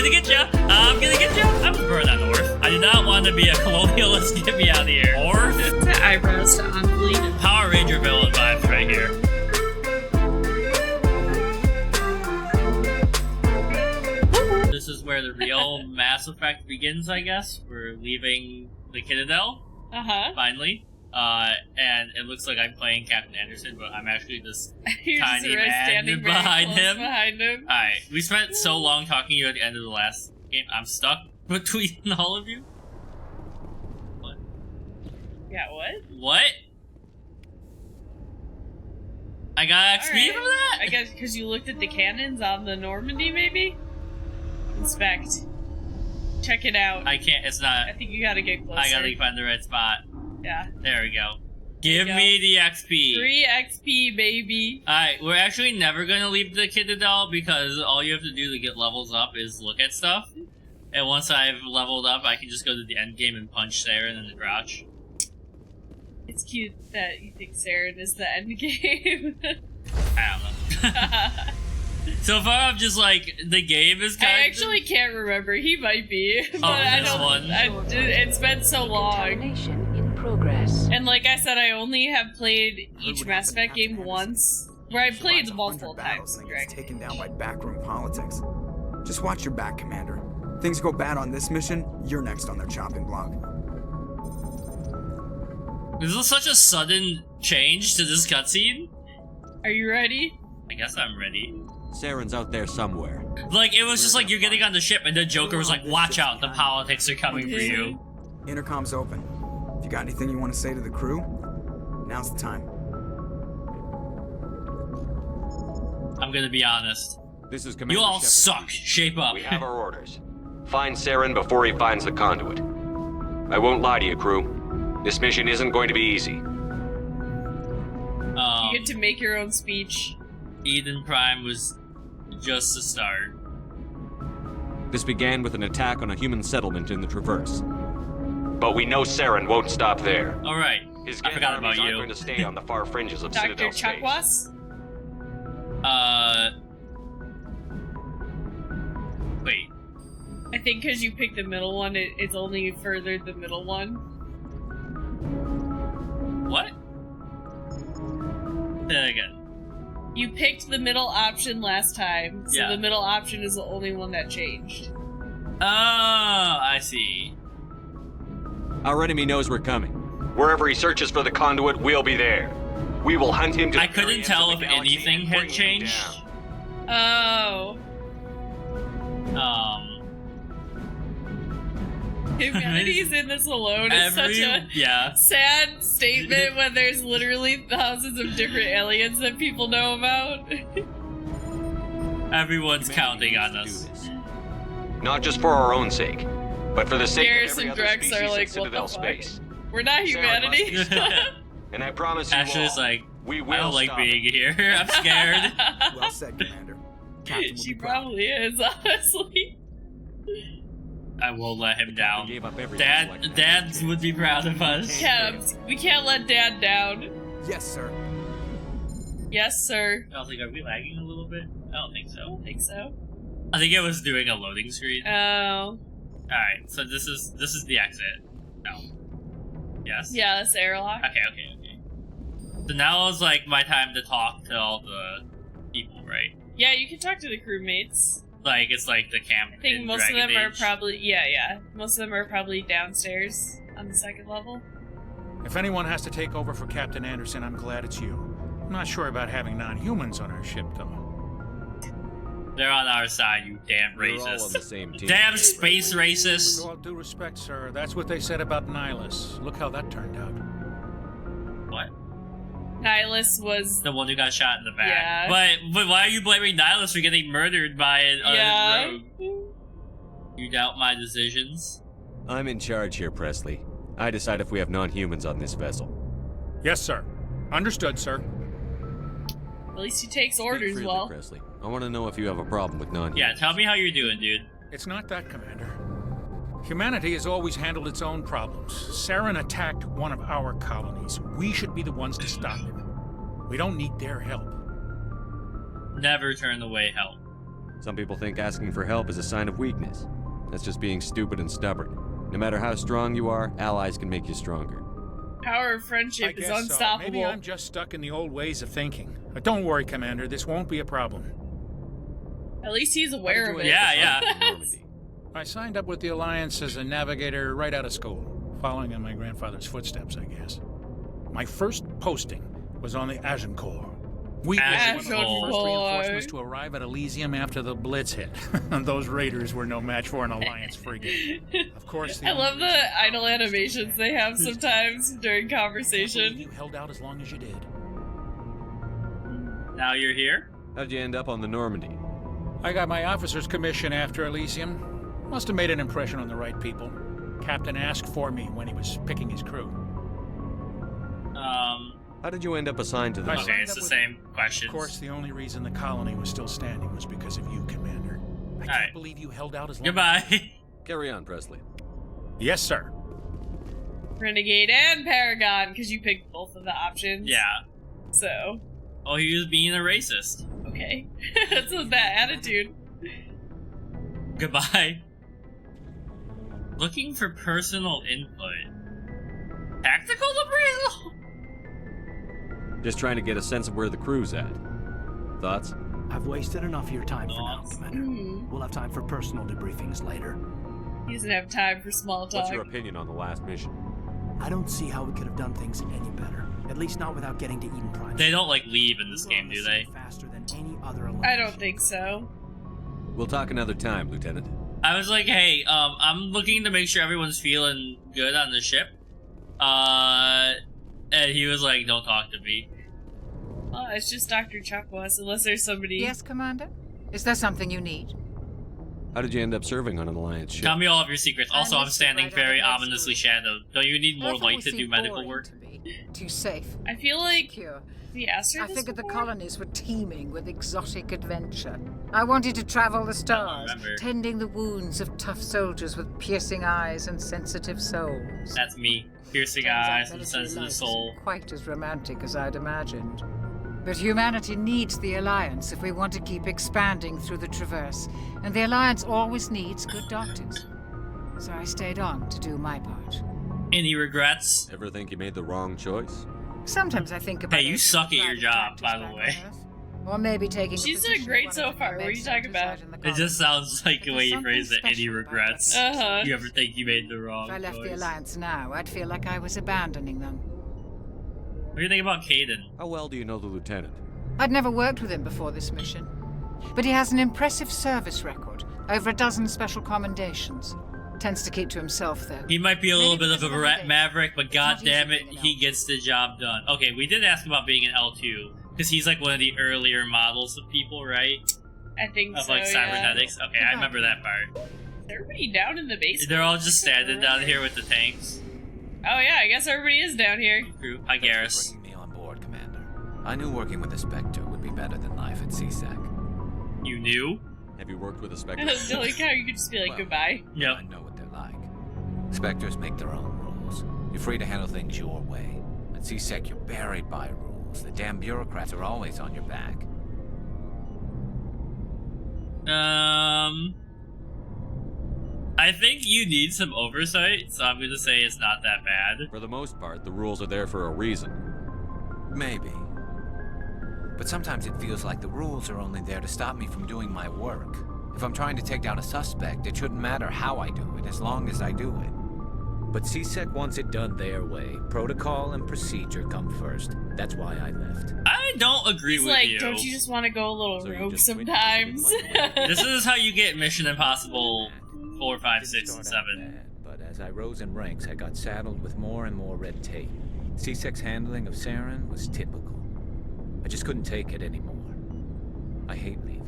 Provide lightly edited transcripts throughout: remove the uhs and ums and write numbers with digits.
gonna get you. I'm gonna get you. I'm gonna burn that north. I do not want to be a colonialist. Get me out of here. North? The eyebrows to unbelievable. Power Ranger villain vibes right here. This is where the real Mass Effect begins, I guess. We're leaving the Citadel. Finally. And it looks like I'm playing Captain Anderson, but I'm actually this tiny man behind him. Alright, we spent so long talking to you at the end of the last game. I'm stuck between all of you. What? Yeah, what? What? I got XP from that? I guess because you looked at the cannons on the Normandy, maybe? Inspect. Check it out. I can't, it's not. I think you gotta get closer. I gotta find the right spot. Yeah. There we go. Give me the XP. 3 XP, baby. Alright, we're actually never gonna leave the Citadel because all you have to do to get levels up is look at stuff. And once I've leveled up, I can just go to the end game and punch Saren in the crotch. It's cute that you think Saren is the end game. I don't know. So far, I'm just like, the game is kind of... I actually can't remember. He might be. But I this don't, one? It's been so long. In progress. And like I said, I only have played each Mass Effect game once. Where I played multiple times. Taken down by backroom politics. Just watch your back, Commander. Things go bad on this mission, you're next on their chopping block. This is such a sudden change to this cutscene. Are you ready? I guess I'm ready. Saren's out there somewhere. Like, it was just like you're getting on the ship and the Joker was like, watch out, the politics are coming for you. Intercom's open. If you got anything you want to say to the crew, now's the time. I'm gonna be honest. This is Commander You all Shepard. suck. Shape up. We have our orders. Find Saren before he finds the conduit. I won't lie to you, crew. This mission isn't going to be easy. You get to make your own speech. Eden Prime was just the start. This began with an attack on a human settlement in the Traverse. But we know Saren won't stop there. Alright, His I forgot about armies aren't you. going to stay on the far fringes of Dr. Citadel space. Chakwas? Wait. I think because you picked the middle one, it's only furthered the middle one. What? Say that again. You picked the middle option last time, so Yeah. the middle option is the only one that changed. Oh, I see. Our enemy knows we're coming. Wherever he searches for the conduit, we'll be there. We will hunt him to I the very couldn't ends tell of the if galaxy anything and had bring him changed. down. Oh. Humanity's in this alone is such a sad statement when there's literally thousands of different aliens that people know about. Everyone's Humanity counting on needs to us. do this. Not just for our own sake, but for the sake Garrus of every and other Wrex species are in like, what Citadel the fuck? space. We're not Saren must humanity. be stopped. And I promise you Ashley's all, like, we I will don't like stop being him. here. I'm scared. Well said, Commander. Captain will She be proud. probably is, honestly. I won't let him down. Gave up everything so I could Dad have you. would be proud of us. We can't let Dad down. Yes, sir. Yes, sir. I was like, are we lagging a little bit? I don't think I so. don't think so. I think it was doing a loading screen. Oh. Alright, so this is the exit. No. Yes? Yeah, that's airlock. Okay. So now is like my time to talk to all the people, right? Yeah, you can talk to the crewmates. Like, it's like the camp. I think in most of Dragon them are Age. probably, yeah. Most of them are probably downstairs on the second level. If anyone has to take over for Captain Anderson, I'm glad it's you. I'm not sure about having non-humans on our ship, though. They're on our side, you damn We're all on the racist. same team. Damn space With racist. all due respect, sir, that's what they said about Nihilus. Look how that turned out. What? Nihilus was... The one who got shot in the back. Yeah. But why are you blaming Nihilus for getting murdered by a rogue? You doubt my decisions? I'm in charge here, Pressly. I decide if we have non-humans on this vessel. Yes, sir. Understood, sir. At least he takes Speak orders freely, well. Pressly. I want to know if you have a problem with non-humans. Yeah, tell me how you're doing, dude. It's not that, Commander. Humanity has always handled its own problems. Saren attacked one of our colonies. We should be the ones to stop him. We don't need their help. Never turn away help. Some people think asking for help is a sign of weakness. That's just being stupid and stubborn. No matter how strong you are, allies can make you stronger. Power of friendship is unstoppable. Maybe I'm just stuck in the old ways of thinking. But don't worry, Commander. This won't be a problem. At least he's aware of it. Yeah. I signed up with the Alliance as a navigator right out of school, following in my grandfather's footsteps, I guess. My first posting was on the Agincourt. We were one of the first reinforcements to arrive at Elysium after the Blitz hit. Those raiders were no match for an Alliance frigate. Of course, I love the idle animations they have sometimes during conversation. You held out as long as you did. Now you're here? How'd you end up on the Normandy? I got my officer's commission after Elysium. Must have made an impression on the right people. Captain asked for me when he was picking his crew. How did you end up assigned to the... Okay, it's the same question. Of course, the only reason the colony was still standing was because of you, Commander. I can't believe you held out as long. Goodbye. Carry on, Pressly. Yes, sir. Renegade and Paragon, because you picked both of the options. Yeah. So. Oh, he was being a racist. Okay. That's a bad attitude. Goodbye. Looking for personal input. Tactical appraisal? Just trying to get a sense of where the crew's at. Thoughts? I've wasted enough of your time for now, Commander. We'll have time for personal debriefings later. He doesn't have time for small talk. What's your opinion on the last mission? I don't see how we could have done things any better. At least not without getting to Eden Prime. They don't, like, leave in this game, do they? Faster than any other I don't think so. We'll talk another time, Lieutenant. I was like, hey, I'm looking to make sure everyone's feeling good on the ship. And he was like, don't talk to me. Oh, it's just Dr. Chakwas, unless there's somebody... Yes, Commander? Is there something you need? How did you end up serving on an Alliance ship? Tell me all of your secrets. Also, I'm standing very ominously shadowed. Don't you need more light to do medical work? Too safe. I feel like secure. the asked I figured the colonies were teeming with exotic adventure. I wanted to travel the stars, tending the wounds of tough soldiers with piercing eyes and sensitive souls. That's me. Piercing eyes and sensitive soul. Quite as romantic as I'd imagined. But humanity needs the Alliance if we want to keep expanding through the Traverse, and the Alliance always needs good doctors. So I stayed on to do my part. Any regrets? Ever think you made the wrong choice? Sometimes I think about Hey, you suck at your job, by the way. Or maybe taking She's doing great so far. What are you talking about? It just sounds like the way you phrase it. Any regrets? You ever think you made the wrong choice? If I left the Alliance now, I'd feel like I was abandoning them. What do you think about Kaidan? How well do you know the Lieutenant? I'd never worked with him before this mission. But he has an impressive service record. Over a dozen special commendations. Tends to keep to himself, though. He might be a little bit of a maverick, but goddammit, he gets the job done. Okay, we did ask about being an L2, because he's like one of the earlier models of people, right? I think of so, like cybernetics. Yeah. Okay, I remember that part. Is everybody down in the basement? They're all just standing down here with the tanks. Oh yeah, I guess everybody is down here. True. Hi, Garrus. Bringing me on board, Commander. I knew working with a Spectre would be better than life at CSEC. You knew? Have you worked with a Spectre? Like how you could just be like, goodbye. Yep. I know what they're like. Spectres make their own rules. You're free to handle things your way. At CSEC, you're buried by rules. The damn bureaucrats are always on your back. I think you need some oversight, so I'm gonna say it's not that bad. For the most part, the rules are there for a reason. Maybe. But sometimes it feels like the rules are only there to stop me from doing my work. If I'm trying to take down a suspect, it shouldn't matter how I do it, as long as I do it. But CSEC wants it done their way. Protocol and procedure come first. That's why I left. I don't agree with like, you. don't you just want to go a little rogue sometimes? This is how you get Mission Impossible 4, 5, 6, and 7. But as I rose in ranks, I got saddled with more and more red tape. CSEC's handling of Saren was typical. I just couldn't take it anymore. I hate leaving.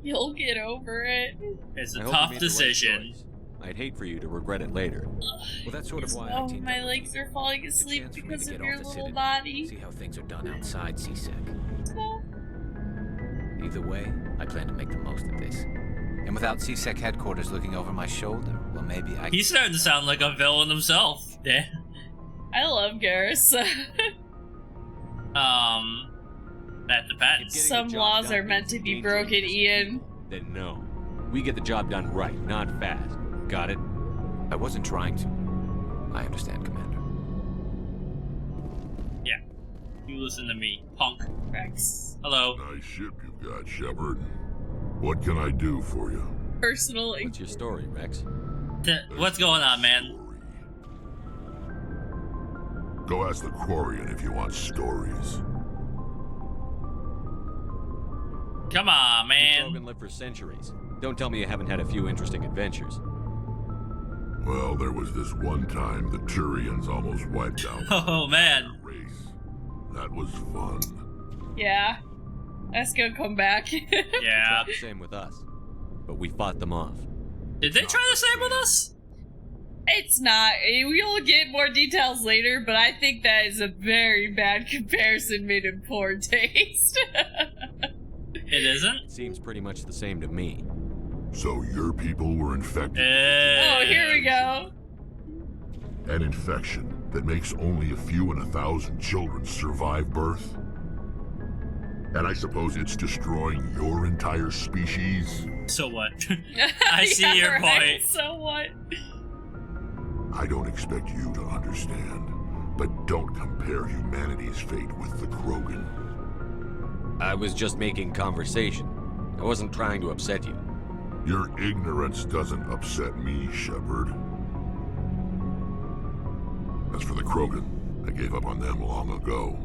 You'll get over it. It's a tough decision. I'd hate for you to regret it later. Well, that's sort of why I teamed my up legs with you. are falling asleep It's a chance for me because to of get your off the little Citadel, body. See how things are done outside CSEC. Either way, I plan to make the most of this. And without CSEC headquarters looking over my shoulder, well, maybe I... He's starting to sound like a villain himself. Yeah. I love Garrus. That depends. Some laws are meant to be broken, Ian. Then no. We get the job done right, not fast. Got it? I wasn't trying to. I understand, Commander. Yeah. You listen to me, punk. Wrex. Hello. Nice ship you've got, Shepard. What can I do for you? Personally. What's your story, Wrex? What's going on, man? Go ask the Quarian if you want stories. Come on, man. Krogan lived for centuries. Don't tell me you haven't had a few interesting adventures. Well, there was this one time the Turians almost wiped out oh, man. the race. That was fun. Yeah. That's gonna come back. Yeah. The same with us. But we fought them off. Did they try the same with us? It's not. We'll get more details later, but I think that is a very bad comparison made in poor taste. It isn't? Seems pretty much the same to me. So your people were infected? Oh, here we go. An infection that makes only a few in 1,000 children survive birth? And I suppose it's destroying your entire species? So what? I see your point. So what? I don't expect you to understand, but don't compare humanity's fate with the Krogan. I was just making conversation. I wasn't trying to upset you. Your ignorance doesn't upset me, Shepard. As for the Krogan, I gave up on them long ago.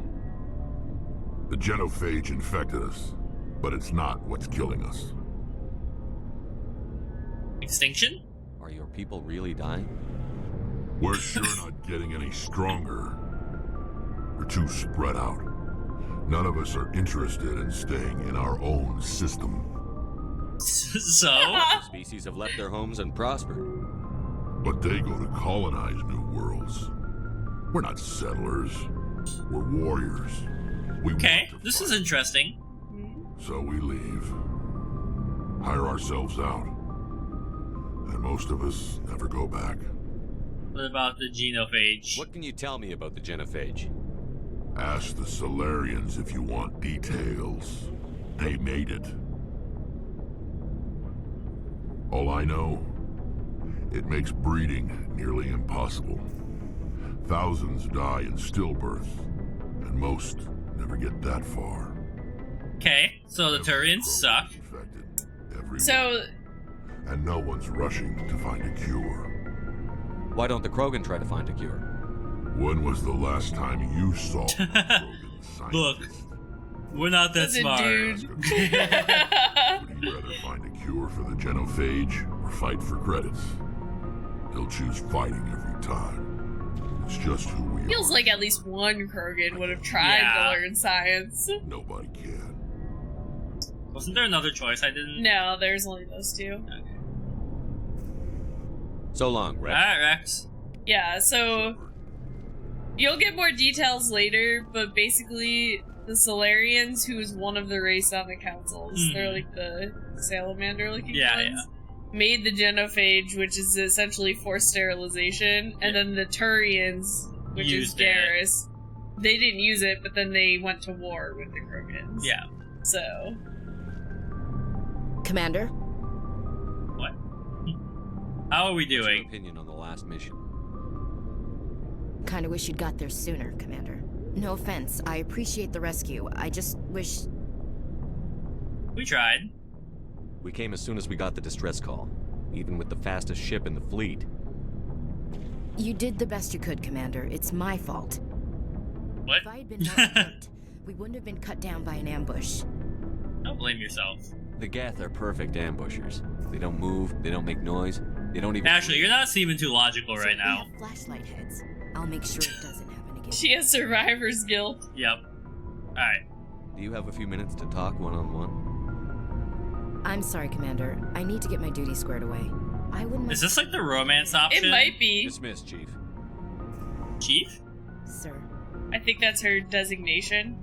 The genophage infected us, but it's not what's killing us. Extinction? Are your people really dying? We're sure not getting any stronger. We're too spread out. None of us are interested in staying in our own system. So? The species have left their homes and prospered. But they go to colonize new worlds. We're not settlers. We're warriors. Okay, this is interesting. So we leave. Hire ourselves out. And most of us never go back. What about the genophage? What can you tell me about the genophage? Ask the Solarians if you want details. They made it. All I know, it makes breeding nearly impossible. Thousands die in stillbirth, and most never get that far. Okay, so the Turians suck. So... And no one's rushing to find a cure. Why don't the Krogan try to find a cure? When was the last time you saw a Krogan scientist? Look, we're not that smart. Would you rather find a cure for the genophage or fight for credits? He'll choose fighting every time. It's just who we are. Feels like at least one Krogan would have tried to learn science. Nobody can. Wasn't there another choice I didn't? No, there's only those two. Okay. So long, Wrex. Alright, Wrex. Yeah, so you'll get more details later, but basically the Solarians, who's one of the race on the councils, they're like the salamander looking ones, made the genophage, which is essentially forced sterilization, and then the Turians, which is Garrus, they didn't use it, but then they went to war with the Krogans. Yeah. So... Commander? What? How are we doing? What's your opinion on the last mission? Kinda wish you'd got there sooner, Commander. No offense, I appreciate the rescue. I just wish... We tried. We came as soon as we got the distress call, even with the fastest ship in the fleet. You did the best you could, Commander. It's my fault. What? If I had been more alert, we wouldn't have been cut down by an ambush. Don't blame yourself. The Geth are perfect ambushers. They don't move, they don't make noise, they don't even... Ashley, you're not seeming too logical right now. We have flashlight heads. I'll make sure it doesn't happen again. She has survivor's guilt. Yep. Alright. Do you have a few minutes to talk one-on-one? I'm sorry, Commander. I need to get my duty squared away. I wouldn't... Is this like the romance option? It might be. Dismissed, Chief. Chief? Sir. I think that's her designation.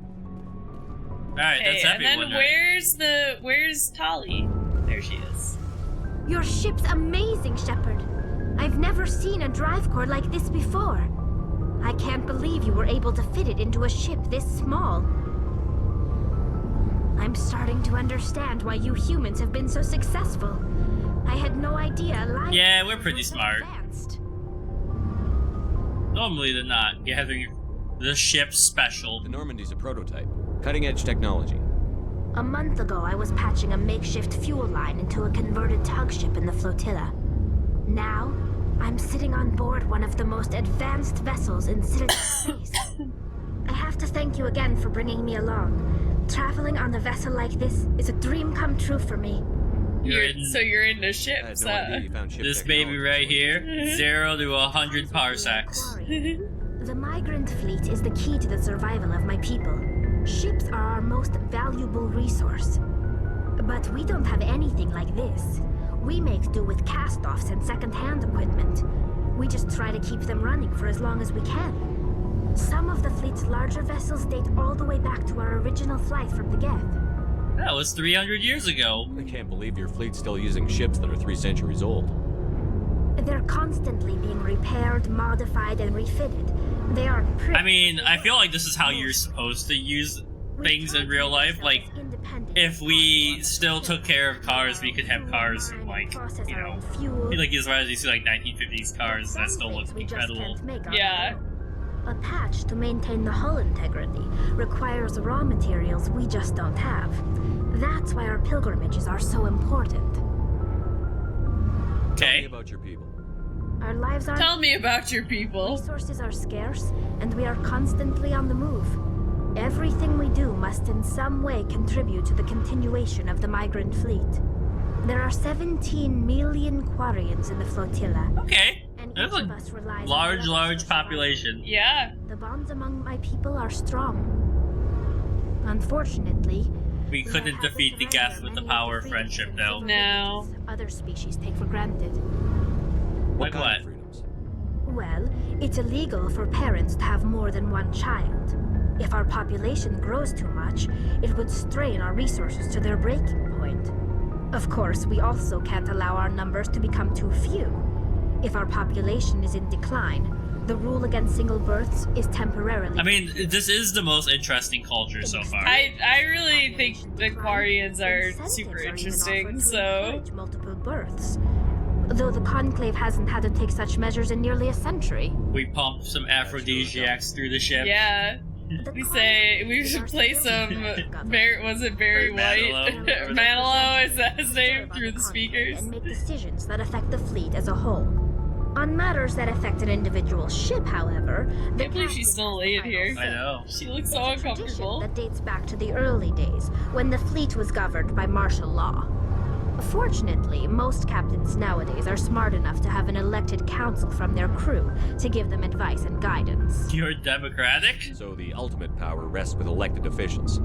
Alright, that's everyone. And then where's Talia? There she is. Your ship's amazing, Shepard. I've never seen a drive core like this before. I can't believe you were able to fit it into a ship this small. starting to understand why you humans have been so successful. I had no idea life. Yeah, we're pretty smart. Advanced. Normally they're not. You're having the ship special. The Normandy's a prototype. Cutting-edge technology. A month ago, I was patching a makeshift fuel line into a converted tug ship in the flotilla. Now, I'm sitting on board one of the most advanced vessels in citizen space. I have to thank you again for bringing me along. Traveling on a vessel like this is a dream come true for me. So you're into ships, This baby right here, 0 to 100 parsecs. The migrant fleet is the key to the survival of my people. Ships are our most valuable resource. But we don't have anything like this. We make do with cast-offs and second-hand equipment. We just try to keep them running for as long as we can. Some of the fleet's larger vessels date all the way back to our original flight from the Geth. That was 300 years ago. I can't believe your fleet's still using ships that are 3 centuries old. They're constantly being repaired, modified, and refitted. They aren't pretty. I mean, I feel like this is how you're supposed to use things in real life. Like, if we still took care of cars, we could have cars from, like, you know, like as far as you see, like 1950s cars that still look incredible. Yeah. A patch to maintain the hull integrity requires raw materials we just don't have. That's why our pilgrimages are so important. Tell me about your people. Our lives are. Tell me about your people. Resources are scarce, and we are constantly on the move. Everything we do must in some way contribute to the continuation of the migrant fleet. There are 17 million Quarians in the flotilla. Okay. That's a large population. Yeah. The bonds among my people are strong. Unfortunately, we couldn't defeat the Geth with the power of friendship, though. No. Other species take for granted. Like what? Well, it's illegal for parents to have more than one child. If our population grows too much, it would strain our resources to their breaking point. Of course, we also can't allow our numbers to become too few. If our population is in decline, the rule against single births is temporarily. I mean, this is the most interesting culture so far. I really think the Quarians are super interesting, so. Multiple births. Though the Conclave hasn't had to take such measures in nearly a century. We pump some aphrodisiacs through the ship. Yeah. We say we should play some was it Barry White? Manilow, is that his name? Through the speakers. And make decisions that affect the fleet as a whole. On matters that affect an individual ship, however, I can't believe she's still laying here. I know. She looks so uncomfortable. That dates back to the early days, when the fleet was governed by martial law. Fortunately, most captains nowadays are smart enough to have an elected council from their crew to give them advice and guidance. You're democratic? So the ultimate power rests with elected officials.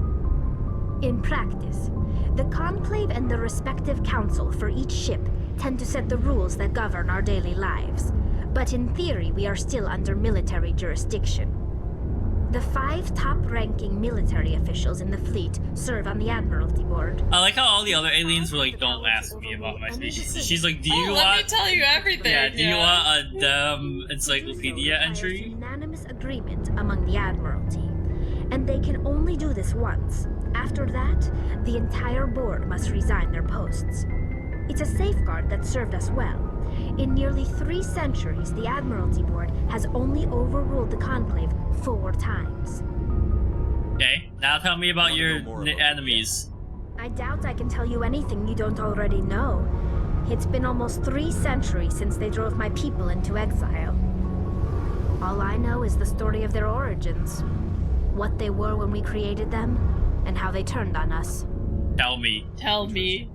In practice, the Conclave and the respective council for each ship tend to set the rules that govern our daily lives. But in theory, we are still under military jurisdiction. The 5 top-ranking military officials in the fleet serve on the Admiralty Board. I like how all the other aliens were like, "Don't ask me about my species." She's like, "Do you want?" Let me tell you everything. Yeah. Do you want a dumb encyclopedia entry? Unanimous agreement among the Admiralty, and they can only do this once. After that, the entire board must resign their posts. It's a safeguard that served us well. In nearly 3 centuries, the Admiralty Board has only overruled the Conclave 4 times. Okay, now tell me about your enemies. I doubt I can tell you anything you don't already know. It's been almost 3 centuries since they drove my people into exile. All I know is the story of their origins, what they were when we created them, and how they turned on us. Tell me. Tell me.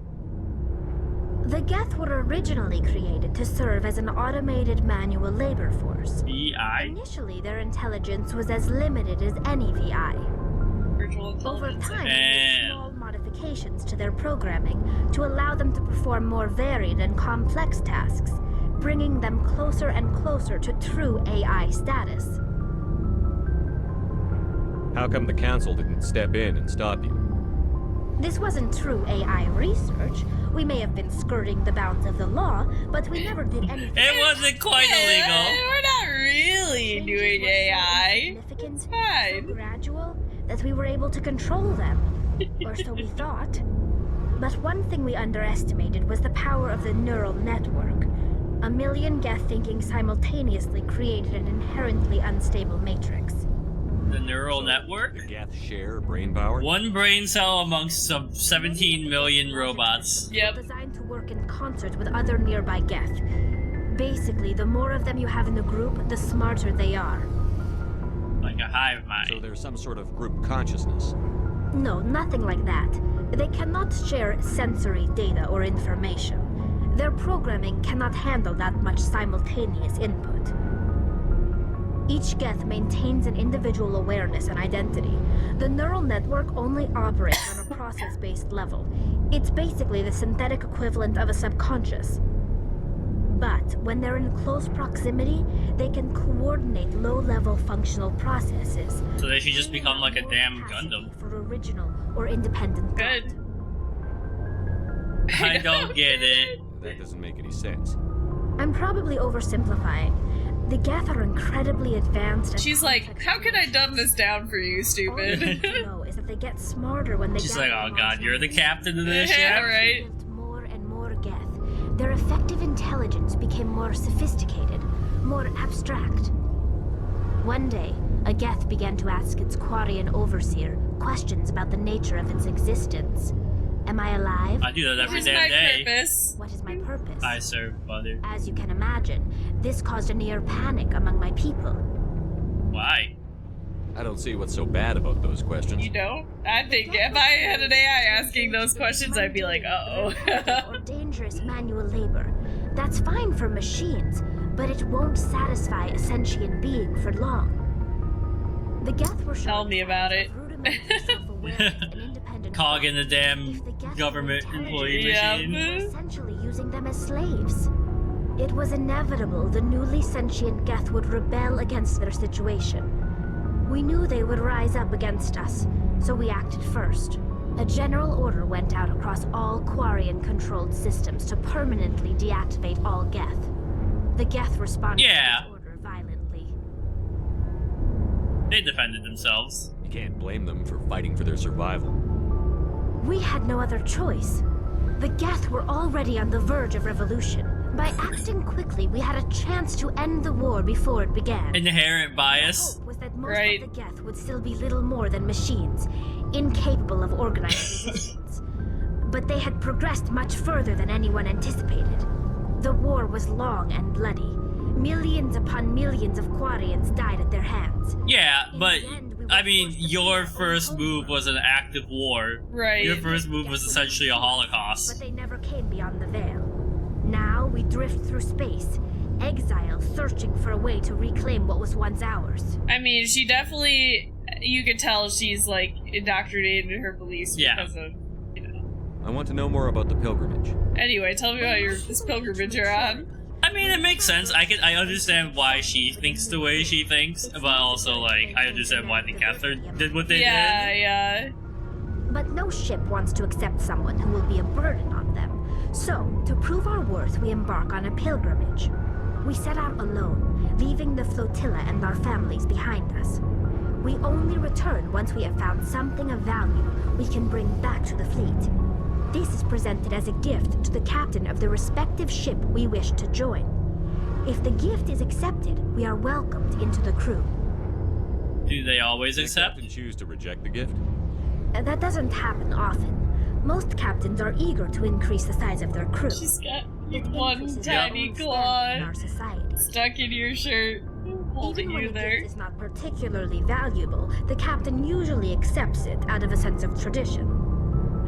The Geth were originally created to serve as an automated manual labor force. VI? Initially, their intelligence was as limited as any VI. Over time, they made small modifications to their programming to allow them to perform more varied and complex tasks, bringing them closer and closer to true AI status. How come the Council didn't step in and stop you? This wasn't true AI research. We may have been skirting the bounds of the law, but we never did anything. It wasn't quite illegal. We're not really doing AI. Significant, fine. so gradual that we were able to control them. Or so we thought. But one thing we underestimated was the power of the neural network. A million Geth thinking simultaneously created an inherently unstable matrix. The neural network? The Geth share brain power? One brain cell amongst some 17 million robots. Yep. Designed to work in concert with other nearby Geth. Basically, the more of them you have in the group, the smarter they are. Like a hive mind. So there's some sort of group consciousness. No, nothing like that. They cannot share sensory data or information. Their programming cannot handle that much simultaneous input. Each Geth maintains an individual awareness and identity. The neural network only operates on a process-based level. It's basically the synthetic equivalent of a subconscious. But when they're in close proximity, they can coordinate low-level functional processes. So they should just become like a damn Gundam. For original or independent Good. I don't get it. That doesn't make any sense. I'm probably oversimplifying. The Geth are incredibly advanced. And She's like, how can I dumb this down for you, stupid? All you need to know is that they get smarter when they She's get like, oh god, you're the captain of this ship? Yeah, right. More and more Geth. Their effective intelligence became more sophisticated, more abstract. One day, a Geth began to ask its Quarian overseer questions about the nature of its existence. Am I alive? I do that every damn day. Purpose? What is my purpose? I serve mother. As you can imagine, this caused a near panic among my people. Why? I don't see what's so bad about those questions. You don't? I think if I had an AI asking those questions, I'd be like, uh-oh. Or dangerous manual labor. That's fine for machines, but it won't satisfy a sentient being for long. The Geth were Tell me about it. Cog in the damn government employee machine. We were essentially using them as slaves. It was inevitable the newly sentient Geth would rebel against their situation. We knew they would rise up against us, so we acted first. A general order went out across all Quarian-controlled systems to permanently deactivate all Geth. The Geth responded to this order violently. They defended themselves. You can't blame them for fighting for their survival. We had no other choice. The Geth were already on the verge of revolution. By acting quickly, we had a chance to end the war before it began. Inherent bias. The hope was that most of the Geth would still be little more than machines, incapable of organized resistance. But they had progressed much further than anyone anticipated. The war was long and bloody. Millions upon millions of Quarians died at their hands. Yeah, but I mean, your first move was an active war. Right. Your first move was essentially a holocaust. But they never came beyond the veil. Now we drift through space, exile, searching for a way to reclaim what was once ours. I mean, she definitely, you could tell she's like indoctrinated in her beliefs because of, you know. I want to know more about the pilgrimage. Anyway, tell me about this pilgrimage you're on. I mean, it makes sense. I understand why she thinks the way she thinks, but also, like, I understand why the Cather did what they did. Yeah. But no ship wants to accept someone who will be a burden on them. So, to prove our worth, we embark on a pilgrimage. We set out alone, leaving the flotilla and our families behind us. We only return once we have found something of value we can bring back to the fleet. This is presented as a gift to the captain of the respective ship we wish to join. If the gift is accepted, we are welcomed into the crew. Do they always Can accept? a captain choose to reject the gift? That doesn't happen often. Most captains are eager to increase the size of their crew. She's got one tiny claw stuck in your shirt, holding you there. Even when a gift is not particularly valuable, the captain usually accepts it out of a sense of tradition.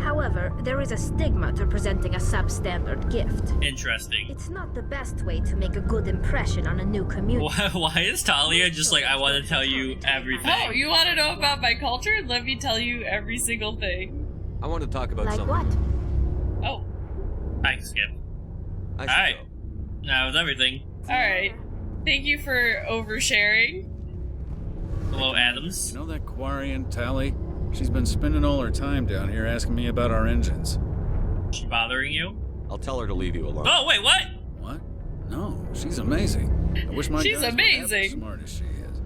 However, there is a stigma to presenting a substandard gift. Interesting. It's not the best way to make a good impression on a new community. Why is Talia just like, I want to tell you everything? Oh, you want to know about my culture? Let me tell you every single thing. I want to talk about like something. what? Oh. I can skip. I Alright. That was everything. Alright. Thank you for oversharing. Hello, Adams. You know that Quarian, Talia? She's been spending all her time down here asking me about our engines. She bothering you? I'll tell her to leave you alone. Oh, wait, what? What? No, she's amazing. I wish my She's guys were half as amazing. smart as she is.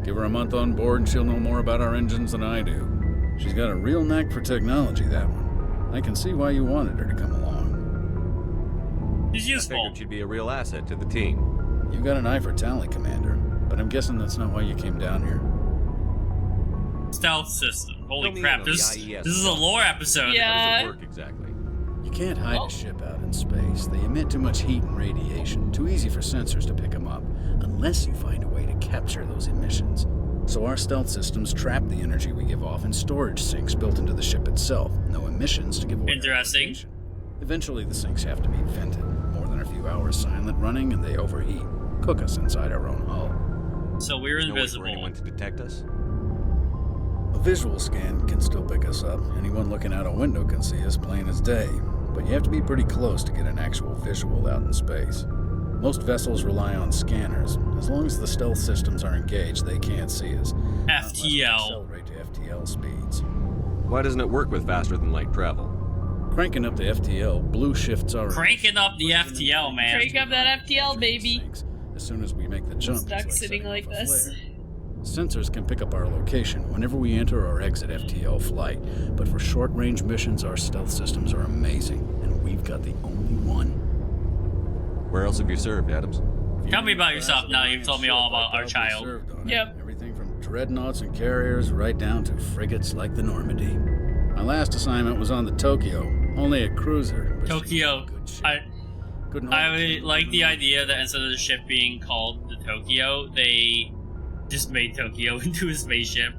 Give her a month on board and she'll know more about our engines than I do. She's got a real knack for technology, that one. I can see why you wanted her to come along. She's useful. I figured she'd be a real asset to the team. You got an eye for talent, Commander, but I'm guessing that's not why you came down here. Stealth system. Holy crap, this is a lore episode. Yeah. How does it work exactly? You can't hide a ship out in space. They emit too much heat and radiation. Too easy for sensors to pick them up, unless you find a way to capture those emissions. So our stealth systems trap the energy we give off in storage sinks built into the ship itself. No emissions to give away. Interesting. Eventually the sinks have to be vented. More than a few hours silent running and they overheat. Cook us inside our own hull. So we're invisible. No way for anyone to detect us? A visual scan can still pick us up. Anyone looking out a window can see us plain as day. But you have to be pretty close to get an actual visual out in space. Most vessels rely on scanners. As long as the stealth systems are engaged, they can't see us. FTL. Accelerate to FTL speeds. Why doesn't it work with faster than light travel? Cranking up the FTL, blue shifts our... Cranking up the FTL, man. Crank up that FTL, baby. As soon as we make the jump, Stuck it's sitting like this. flare. Sensors can pick up our location whenever we enter or exit FTL flight, but for short-range missions, our stealth systems are amazing, and we've got the only one. Where else have you served, Adams? Tell me about yourself now you've told me all about our child. Yep. Everything from dreadnoughts and carriers right down to frigates like the Normandy. My last assignment was on the Tokyo, only a cruiser. Tokyo. I like the idea that instead of the ship being called the Tokyo, they just made Tokyo into a spaceship.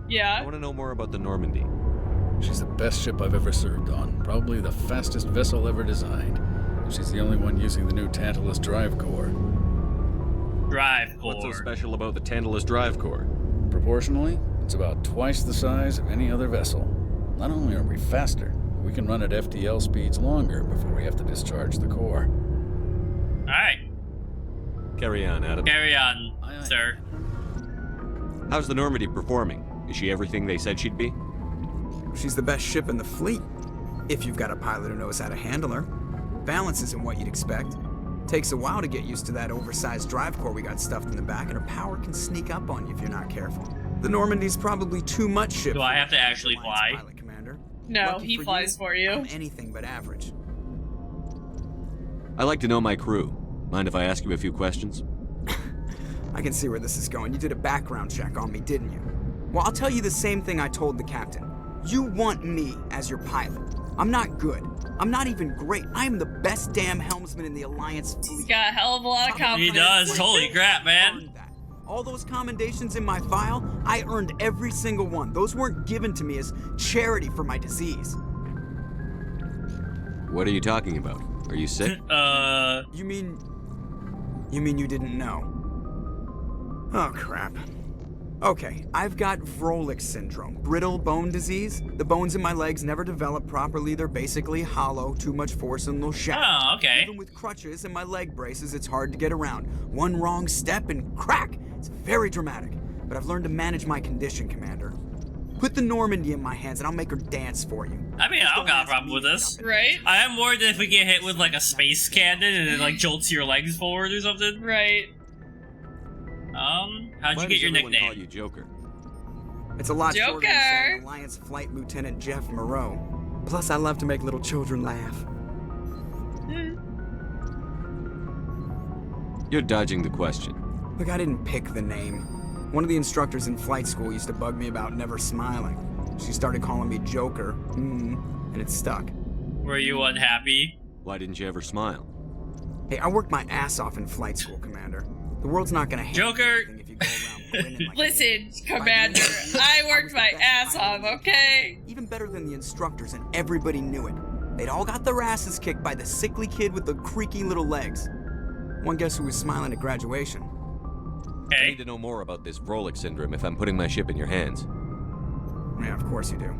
Yeah. I want to know more about the Normandy. She's the best ship I've ever served on. Probably the fastest vessel ever designed. She's the only one using the new Tantalus drive core. Drive core. What's so special about the Tantalus drive core? Proportionally, it's about twice the size of any other vessel. Not only are we faster, we can run at FTL speeds longer before we have to discharge the core. Alright. Carry on, Adam. Carry on, sir. How's the Normandy performing? Is she everything they said she'd be? She's the best ship in the fleet, if you've got a pilot who knows how to handle her. Balance isn't what you'd expect. Takes a while to get used to that oversized drive core we got stuffed in the back, and her power can sneak up on you if you're not careful. The Normandy's probably too much ship. Do I have to actually fly? Pilot, Commander. No, Lucky he flies for you. I'm anything but average. I like to know my crew. Mind if I ask you a few questions? I can see where this is going. You did a background check on me, didn't you? Well, I'll tell you the same thing I told the captain. You want me as your pilot. I'm not good. I'm not even great. I am the best damn helmsman in the Alliance fleet. He's got a hell of a lot of confidence. He does. Holy crap, man. All those commendations in my file, I earned every single one. Those weren't given to me as charity for my disease. What are you talking about? Are you sick? You mean you didn't know? Oh, crap. Okay, I've got Wrex syndrome, brittle bone disease. The bones in my legs never develop properly. They're basically hollow, too much force and they'll shatter. Oh, okay. Even with crutches and my leg braces, it's hard to get around. One wrong step and crack! It's very dramatic, but I've learned to manage my condition, Commander. Put the Normandy in my hands and I'll make her dance for you. I mean, I don't got a problem with this. Right? I am worried that if we get hit with like a space cannon and it like jolts your legs forward or something. Right. How'd you get your nickname? Call you Joker? It's a lot shorter than Joker. saying Alliance Flight Lieutenant Jeff Moreau. Plus, I love to make little children laugh. You're dodging the question. Look, I didn't pick the name. One of the instructors in flight school used to bug me about never smiling. She started calling me Joker, and it stuck. Were you unhappy? Why didn't you ever smile? Hey, I worked my ass off in flight school, Commander. The world's not gonna hate Joker. anything if you go around grinning like Listen, Commander, I worked my ass off, okay? Even better than the instructors, and everybody knew it. They'd all got their asses kicked by the sickly kid with the creaky little legs. One guess who was smiling at graduation? I need to know more about this Wrex syndrome if I'm putting my ship in your hands. Yeah, of course you do.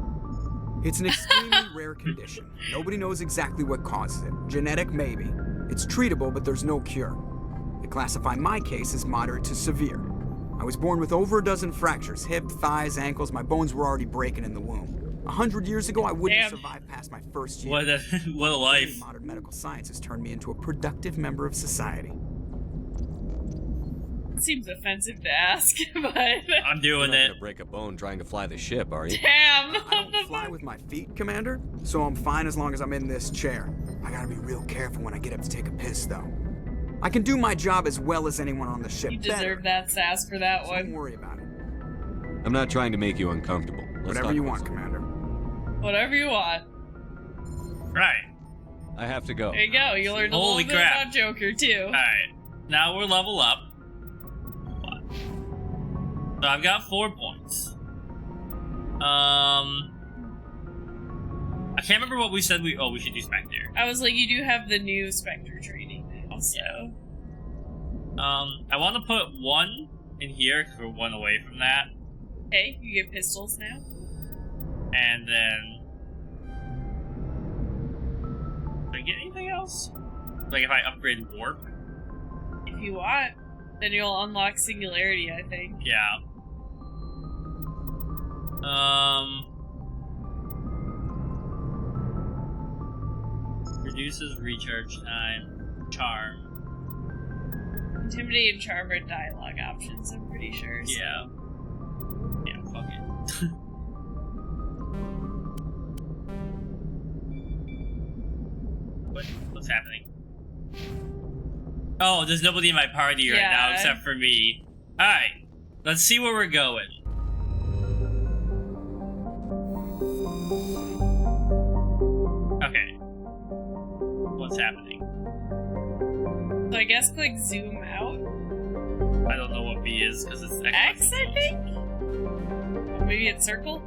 It's an extremely rare condition. Nobody knows exactly what causes it. Genetic, maybe. It's treatable, but there's no cure. They classify my case as moderate to severe. I was born with over a dozen fractures, hip, thighs, ankles. My bones were already breaking in the womb. 100 years ago, I wouldn't have survived past my first year. What a life. Modern medical science has turned me into a productive member of society. It seems offensive to ask, but... I'm doing You're not it. gonna break a bone trying to fly the ship, are you? Damn! I don't fly with my feet, Commander, so I'm fine as long as I'm in this chair. I gotta be real careful when I get up to take a piss, though. I can do my job as well as anyone on the ship. You deserve that sass for that one. Don't worry about it. I'm not trying to make you uncomfortable. Whatever you want, Commander. Whatever you want. Right. I have to go. There you go. You learned a little bit about Joker, too. Alright. Now we're level up. So I've got 4 points. I can't remember what we said we should do Spectre. I was like, you do have the new Spectre training now, so... I want to put 1 in here, because we're 1 away from that. Okay, you get pistols now. And then... Do I get anything else? Like if I upgrade Warp? If you want, then you'll unlock Singularity, I think. Yeah. Reduces recharge time. Charm. Intimidate and Charm are dialogue options, I'm pretty sure. So. Yeah. Yeah, fuck it. What's happening? Oh, there's nobody in my party right now except for me. Alright, let's see where we're going. Okay. What's happening? So I guess click zoom out. I don't know what B is because it's X, I think? Or maybe it's circle?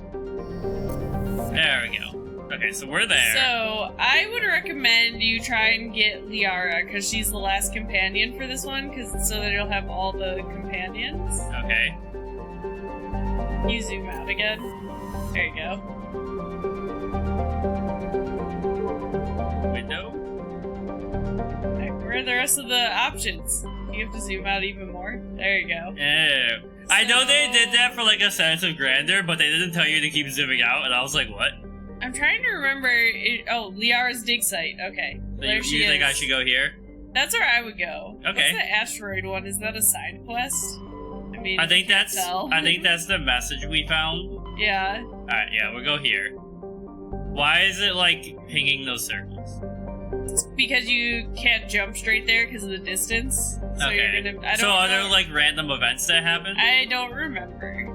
There we go. Okay, so we're there. So, I would recommend you try and get Liara, because she's the last companion for this one, so that you'll have all the companions. Okay. You zoom out again. There you go. Window? Okay, where are the rest of the options? You have to zoom out even more. There you go. Ew. I know they did that for like a sense of grandeur, but they didn't tell you to keep zooming out, and I was like, what? I'm trying to remember. Liara's dig site. Okay. So there she is. think I should go here? That's where I would go. Okay. What's the asteroid one? Is that a side quest? I mean, I think that's the message we found. Yeah. Alright, yeah, we'll go here. Why is it like pinging those circles? It's because you can't jump straight there because of the distance. So okay. you're gonna. So are there like random events that happen? I don't remember.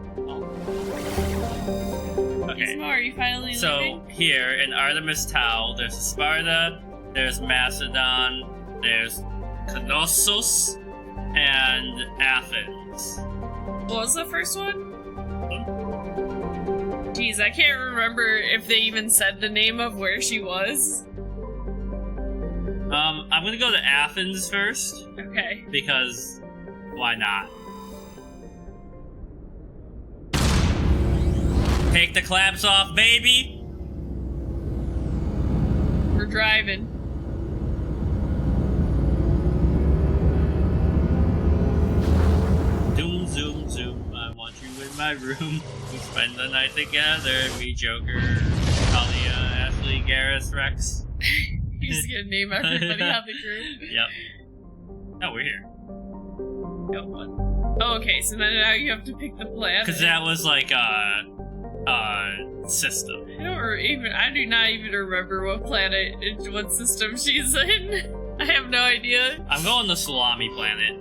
Okay. Are you finally leaving? Here in Artemis Tau, there's Sparta, there's Macedon, there's Knossos, and Athens. What was the first one? Jeez, I can't remember if they even said the name of where she was. I'm gonna go to Athens first. Okay. Because why not? Take the clamps off, baby! We're driving. Zoom, zoom, zoom. I want you in my room. We spend the night together. Me, Joker, Talia, Ashley, Garrus, Wrex. You're just gonna name everybody on the group? Yep. Oh, we're here. Got one. Oh, okay, so then now you have to pick the planet. Because that was like, system. I do not even remember what system she's in. I have no idea. I'm going to Salami Planet.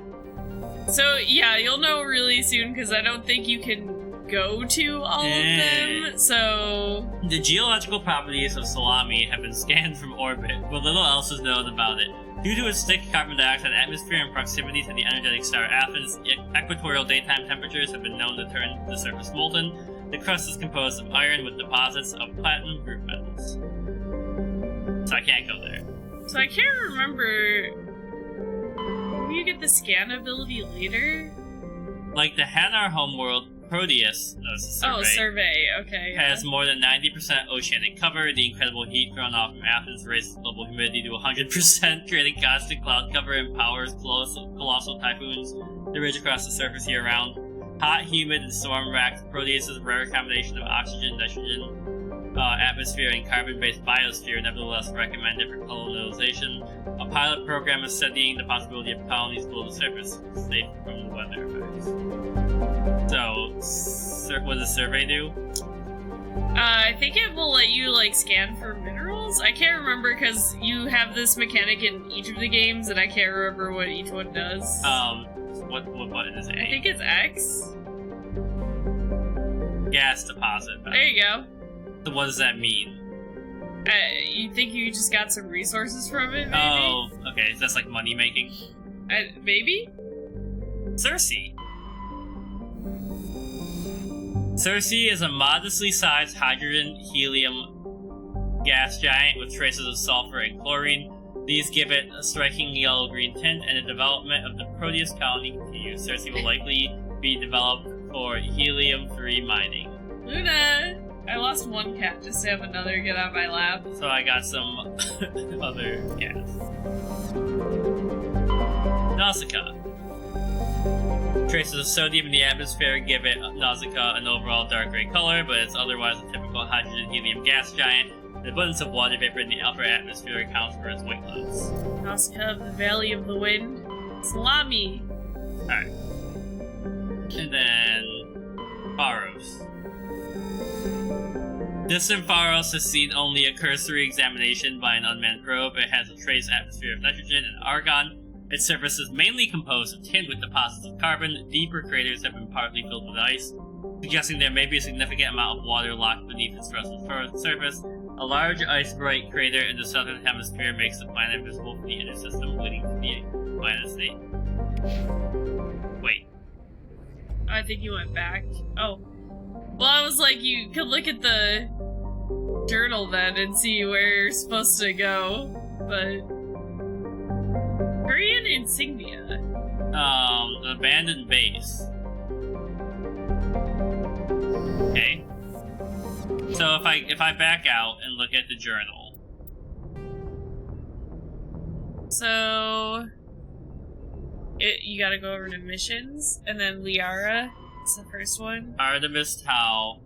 So, yeah, you'll know really soon, because I don't think you can go to all of them, so... The geological properties of Salami have been scanned from orbit, but little else is known about it. Due to its thick carbon dioxide atmosphere and proximity to the energetic star Athens, equatorial daytime temperatures have been known to turn the surface molten. The crust is composed of iron with deposits of platinum group metals. So I can't go there. So I can't remember... Will you get the scan ability later? Like the Hanar homeworld, Proteus, survey, okay. Has more than 90% oceanic cover. The incredible heat thrown off from Athens raises global humidity to 100%, creating constant cloud cover and powers colossal typhoons that rage across the surface year-round. Hot, humid, and storm-racked, Proteus' rare combination of oxygen, nitrogen, atmosphere and carbon-based biosphere nevertheless recommended for colonization. A pilot program is studying the possibility of colonies below the surface, safe from the weather effects. So, what does the survey do? I think it will let you, like, scan for minerals? I can't remember, because you have this mechanic in each of the games, and I can't remember what each one does. What button is it? I think it's X. Gas deposit. There you go. So what does that mean? You think you just got some resources from it, maybe? Oh, okay. So that's like money making? Maybe? Cersei. Cersei is a modestly sized hydrogen-helium gas giant with traces of sulfur and chlorine. These give it a striking yellow-green tint, and the development of the Proteus colony continues. Cersei will likely be developed for helium-3 mining. Luna! I lost one cat just to have another get on my lap. So I got some other cats. Nausicaa. Traces of sodium in the atmosphere give it Nausicaa an overall dark gray color, but it's otherwise a typical hydrogen-helium gas giant. The abundance of water vapor in the upper atmosphere accounts for its white clouds. Nausicaa of the Valley of the Wind. Salami! Alright. And then... Pharos. Distant Pharos has seen only a cursory examination by an unmanned probe. It has a trace atmosphere of nitrogen and argon. Its surface is mainly composed of tin with deposits of carbon. Deeper craters have been partly filled with ice, suggesting there may be a significant amount of water locked beneath its frozen surface. A large ice-bright crater in the southern hemisphere makes the planet visible from the inner system, leading to the planet's name. Wait. I think you went back. Oh. Well, I was like, you could look at the journal then and see where you're supposed to go, but... Korean insignia. The abandoned base. Okay. So if I back out and look at the journal. So you gotta go over to missions, and then Liara is the first one. Artemis Tau.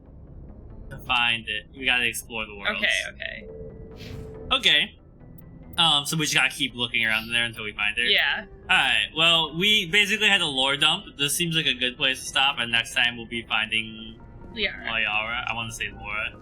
To find it, we gotta explore the world. Okay. So we just gotta keep looking around there until we find her? Yeah. Alright, well, we basically had a lore dump. This seems like a good place to stop, and next time we'll be finding... Liara. I want to say Laura.